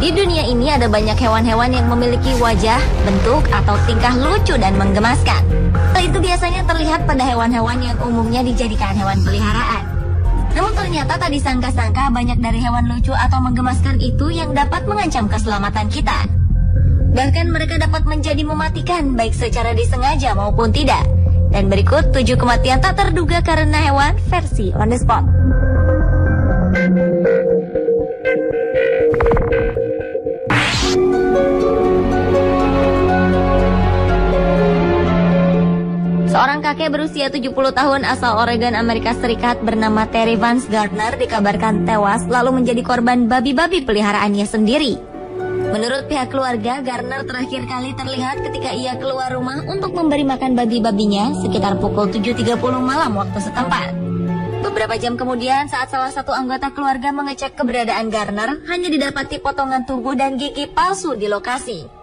Di dunia ini ada banyak hewan-hewan yang memiliki wajah, bentuk, atau tingkah lucu dan menggemaskan. Hal itu biasanya terlihat pada hewan-hewan yang umumnya dijadikan hewan peliharaan. Namun ternyata tak disangka-sangka banyak dari hewan lucu atau menggemaskan itu yang dapat mengancam keselamatan kita. Bahkan mereka dapat menjadi mematikan baik secara disengaja maupun tidak. Dan berikut 7 kematian tak terduga karena hewan versi on the spot. Seorang kakek berusia 70 tahun asal Oregon, Amerika Serikat bernama Terry Vance Gardner dikabarkan tewas lalu menjadi korban babi-babi peliharaannya sendiri. Menurut pihak keluarga, Gardner terakhir kali terlihat ketika ia keluar rumah untuk memberi makan babi-babinya sekitar pukul 7.30 malam waktu setempat. Beberapa jam kemudian, saat salah satu anggota keluarga mengecek keberadaan Gardner, hanya didapati potongan tubuh dan gigi palsu di lokasi.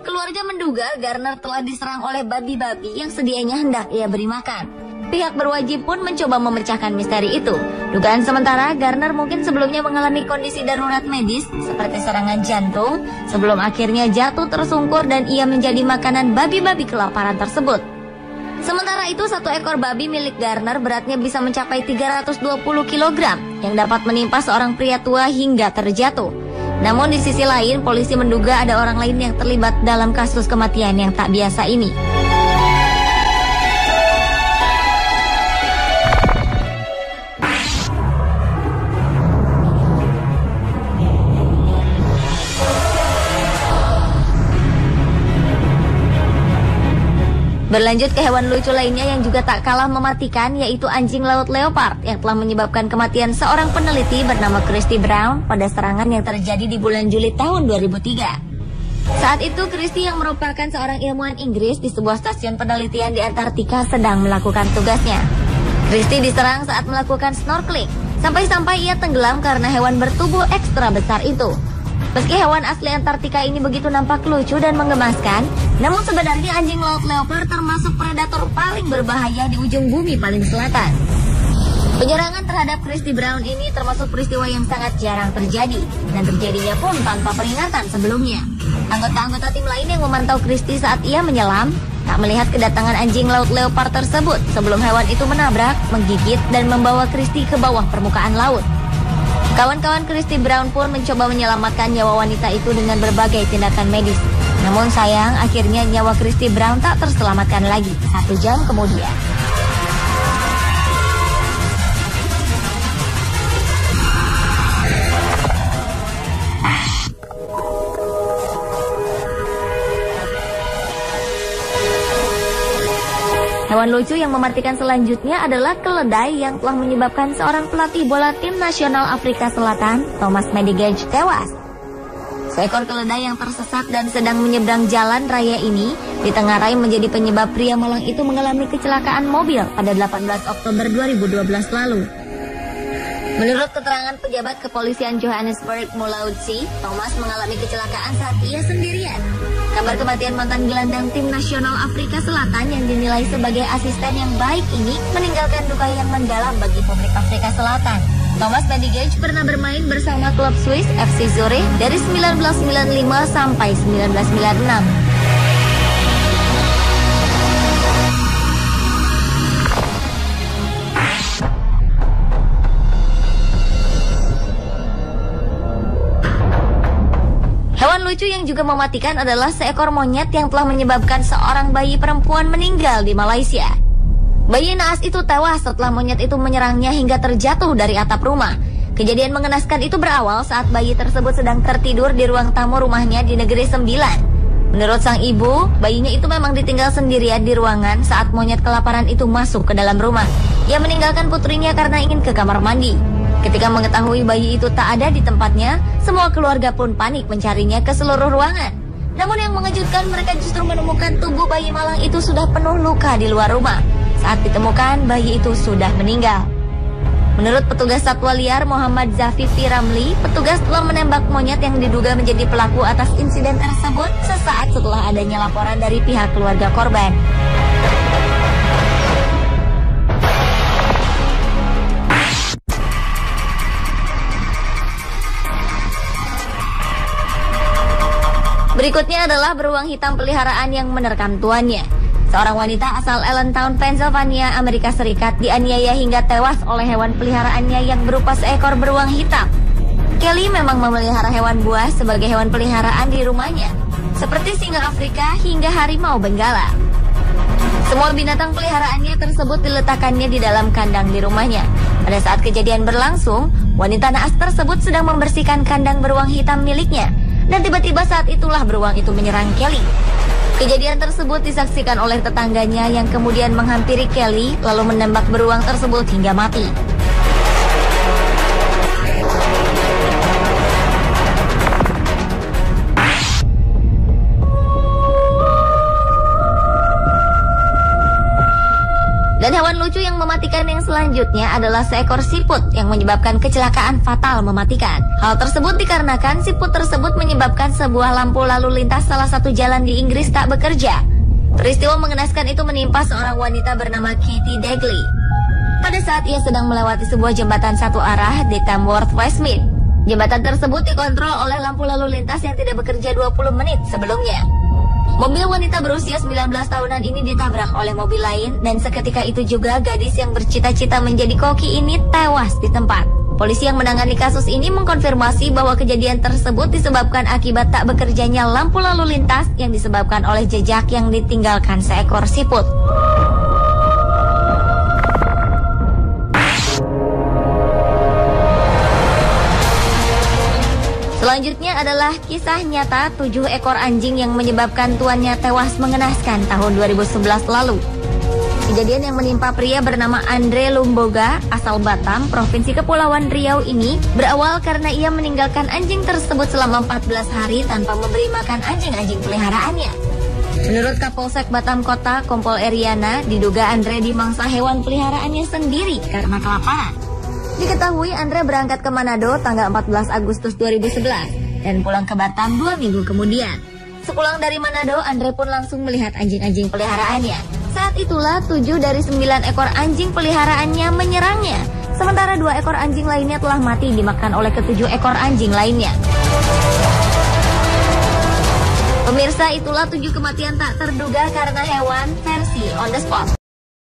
Keluarga menduga Gardner telah diserang oleh babi-babi yang sedianya hendak ia beri makan. Pihak berwajib pun mencoba memecahkan misteri itu. Dugaan sementara, Gardner mungkin sebelumnya mengalami kondisi darurat medis seperti serangan jantung sebelum akhirnya jatuh tersungkur dan ia menjadi makanan babi-babi kelaparan tersebut. Sementara itu, satu ekor babi milik Gardner beratnya bisa mencapai 320 kg yang dapat menimpa seorang pria tua hingga terjatuh. Namun di sisi lain, polisi menduga ada orang lain yang terlibat dalam kasus kematian yang tak biasa ini. Berlanjut ke hewan lucu lainnya yang juga tak kalah mematikan, yaitu anjing laut leopard yang telah menyebabkan kematian seorang peneliti bernama Christy Brown pada serangan yang terjadi di bulan Juli tahun 2003. Saat itu Christy yang merupakan seorang ilmuwan Inggris di sebuah stasiun penelitian di Antartika sedang melakukan tugasnya. Christy diserang saat melakukan snorkeling, sampai-sampai ia tenggelam karena hewan bertubuh ekstra besar itu. Meski hewan asli Antartika ini begitu nampak lucu dan menggemaskan, namun sebenarnya anjing laut leopard termasuk predator paling berbahaya di ujung bumi paling selatan. Penyerangan terhadap Christy Brown ini termasuk peristiwa yang sangat jarang terjadi, dan terjadinya pun tanpa peringatan sebelumnya. Anggota-anggota tim lain yang memantau Christy saat ia menyelam, tak melihat kedatangan anjing laut leopard tersebut sebelum hewan itu menabrak, menggigit, dan membawa Christy ke bawah permukaan laut. Kawan-kawan Christy Brown pun mencoba menyelamatkan nyawa wanita itu dengan berbagai tindakan medis. Namun sayang, akhirnya nyawa Christy Brown tak terselamatkan lagi 1 jam kemudian. Hewan lucu yang mematikan selanjutnya adalah keledai yang telah menyebabkan seorang pelatih bola tim nasional Afrika Selatan, Thomas Medigage, tewas. Seekor keledai yang tersesat dan sedang menyeberang jalan raya ini ditengarai menjadi penyebab pria malang itu mengalami kecelakaan mobil pada 18 Oktober 2012 lalu. Menurut keterangan pejabat kepolisian Johannesburg, Mulaudzi, Thomas mengalami kecelakaan saat ia sendirian. Kabar kematian mantan gelandang tim nasional Afrika Selatan yang dinilai sebagai asisten yang baik ini meninggalkan duka yang mendalam bagi publik Afrika Selatan. Thomas Medigage pernah bermain bersama klub Swiss FC Zurich dari 1995 sampai 1996. Hewan lucu yang juga mematikan adalah seekor monyet yang telah menyebabkan seorang bayi perempuan meninggal di Malaysia. Bayi naas itu tewas setelah monyet itu menyerangnya hingga terjatuh dari atap rumah. Kejadian mengenaskan itu berawal saat bayi tersebut sedang tertidur di ruang tamu rumahnya di Negeri Sembilan. Menurut sang ibu, bayinya itu memang ditinggal sendirian di ruangan saat monyet kelaparan itu masuk ke dalam rumah. Ia meninggalkan putrinya karena ingin ke kamar mandi. Ketika mengetahui bayi itu tak ada di tempatnya, semua keluarga pun panik mencarinya ke seluruh ruangan. Namun yang mengejutkan, mereka justru menemukan tubuh bayi malang itu sudah penuh luka di luar rumah. Saat ditemukan, bayi itu sudah meninggal. Menurut petugas satwa liar Muhammad Zafifi Ramli, petugas telah menembak monyet yang diduga menjadi pelaku atas insiden tersebut sesaat setelah adanya laporan dari pihak keluarga korban. Berikutnya adalah beruang hitam peliharaan yang menerkam tuannya. Seorang wanita asal Allentown, Pennsylvania, Amerika Serikat dianiaya hingga tewas oleh hewan peliharaannya yang berupa seekor beruang hitam. Kelly memang memelihara hewan buas sebagai hewan peliharaan di rumahnya, seperti singa Afrika hingga harimau Benggala. Semua binatang peliharaannya tersebut diletakkannya di dalam kandang di rumahnya. Pada saat kejadian berlangsung, wanita naas tersebut sedang membersihkan kandang beruang hitam miliknya. Dan tiba-tiba saat itulah beruang itu menyerang Kelly. Kejadian tersebut disaksikan oleh tetangganya yang kemudian menghampiri Kelly lalu menembak beruang tersebut hingga mati. Dan hewan lucu yang mematikan yang selanjutnya adalah seekor siput yang menyebabkan kecelakaan fatal mematikan. Hal tersebut dikarenakan siput tersebut menyebabkan sebuah lampu lalu lintas salah satu jalan di Inggris tak bekerja. Peristiwa mengenaskan itu menimpa seorang wanita bernama Katie Dagley pada saat ia sedang melewati sebuah jembatan satu arah di Tamworth, Westmeath. Jembatan tersebut dikontrol oleh lampu lalu lintas yang tidak bekerja 20 menit sebelumnya. Mobil wanita berusia 19 tahunan ini ditabrak oleh mobil lain dan seketika itu juga gadis yang bercita-cita menjadi koki ini tewas di tempat. Polisi yang menangani kasus ini mengkonfirmasi bahwa kejadian tersebut disebabkan akibat tak bekerjanya lampu lalu lintas yang disebabkan oleh jejak yang ditinggalkan seekor siput. Selanjutnya adalah kisah nyata 7 ekor anjing yang menyebabkan tuannya tewas mengenaskan tahun 2011 lalu. Kejadian yang menimpa pria bernama Andre Lumboga asal Batam, Provinsi Kepulauan Riau ini berawal karena ia meninggalkan anjing tersebut selama 14 hari tanpa memberi makan anjing-anjing peliharaannya. Menurut Kapolsek Batam Kota, Kompol Eriana, diduga Andre dimangsa hewan peliharaannya sendiri karena kelaparan. Diketahui Andre berangkat ke Manado tanggal 14 Agustus 2011 dan pulang ke Batam 2 minggu kemudian. Sepulang dari Manado, Andre pun langsung melihat anjing-anjing peliharaannya. Saat itulah 7 dari 9 ekor anjing peliharaannya menyerangnya. Sementara 2 ekor anjing lainnya telah mati dimakan oleh ke-7 ekor anjing lainnya. Pemirsa, itulah 7 kematian tak terduga karena hewan versi on the spot.